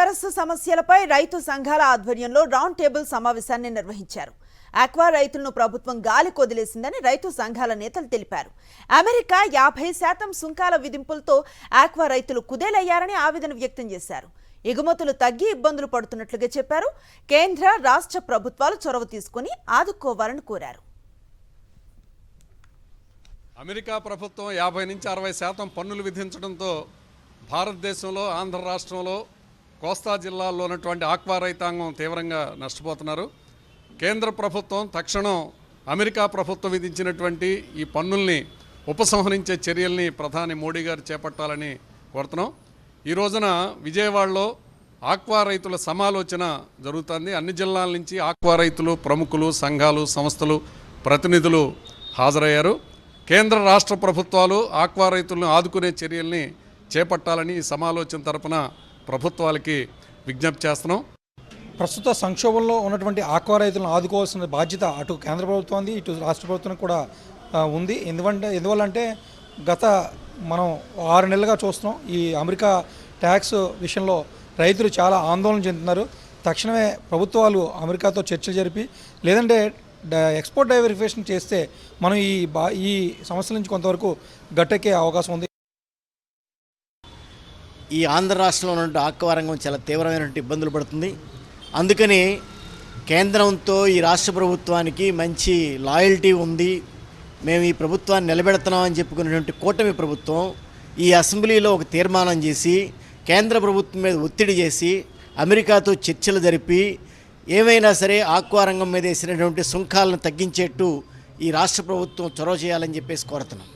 సరస్సు సమస్యలపై రైతు సంఘాల ఆధ్వర్యంలో రౌండ్ టేబుల్ సమావేశాన్ని నిర్వహించారు. ఆక్వా రైతులను ప్రభుత్వం గాలి కొదిలేసిందని రైతు సంఘాల నేతలు తెలిపారు. అమెరికా 50% సుంకాల విధింపులతో ఆక్వా రైతులు కుదేలయ్యారని ఆవేదన వ్యక్తం చేశారు. ఎగుమతులు తగ్గి ఇబ్బందులు పడుతున్నట్లుగా చెప్పారు. కేంద్ర రాష్ట్ర ప్రభుత్వాలు చొరవ తీసుకుని ఆదుకోవాలని కోరారు. అమెరికా ప్రభుత్వం 50 నుంచి 60% పన్నులు విధించడంతో భారతదేశంలో ఆంధ్ర రాష్ట్రంలో కోస్తా జిల్లాల్లో ఉన్నటువంటి ఆక్వా రైతాంగం తీవ్రంగా నష్టపోతున్నారు. కేంద్ర ప్రభుత్వం తక్షణం అమెరికా ప్రభుత్వం విధించినటువంటి ఈ పన్నుల్ని ఉపసంహరించే చర్యల్ని ప్రధాని మోడీ గారు చేపట్టాలని కోరుతున్నాం. ఈ రోజున విజయవాడలో ఆక్వా రైతుల సమాలోచన జరుగుతుంది. అన్ని జిల్లాల నుంచి ఆక్వా రైతులు, ప్రముఖులు, సంఘాలు, సంస్థలు ప్రతినిధులు హాజరయ్యారు. కేంద్ర రాష్ట్ర ప్రభుత్వాలు ఆక్వా రైతులను ఆదుకునే చర్యల్ని చేపట్టాలని ఈ సమాలోచన తరపున ప్రభుత్వాలకి విజ్ఞప్తి చేస్తున్నాం. ప్రస్తుత సంక్షోభంలో ఉన్నటువంటి ఆక్వా రైతులను ఆదుకోవాల్సిన బాధ్యత అటు కేంద్ర ప్రభుత్వానికి ఇటు రాష్ట్ర ప్రభుత్వానికి కూడా ఉంది. ఎందువల్లంటే గత మనం 6 నెలలుగా చూస్తున్నాం ఈ అమెరికా ట్యాక్స్ విషయంలో రైతులు చాలా ఆందోళన చెందుతున్నారు. తక్షణమే ప్రభుత్వాలు అమెరికాతో చర్చలు జరిపి లేదంటే ఎక్స్పోర్ట్ డైవర్సిఫికేషన్ చేస్తే మనం ఈ సమస్యల నుంచి కొంతవరకు గట్టెక్కే అవకాశం ఉంది. ఈ ఆంధ్ర రాష్ట్రంలో ఉన్న ఆక్వా రంగం చాలా తీవ్రమైనటువంటి ఇబ్బందులు పడుతుంది. అందుకని కేంద్రంతో ఈ రాష్ట్ర ప్రభుత్వానికి మంచి లాయల్టీ ఉంది, మేము ఈ ప్రభుత్వాన్ని నిలబెడుతున్నామని చెప్పుకునేటువంటి కూటమి ప్రభుత్వం ఈ అసెంబ్లీలో ఒక తీర్మానం చేసి కేంద్ర ప్రభుత్వం మీద ఒత్తిడి చేసి అమెరికాతో చర్చలు జరిపి ఏమైనా సరే ఆక్వా రంగం మీద వేసినటువంటి సుంకాలను తగ్గించేట్టు ఈ రాష్ట్ర ప్రభుత్వం చొరవ చేయాలని చెప్పేసి కోరుతున్నాం.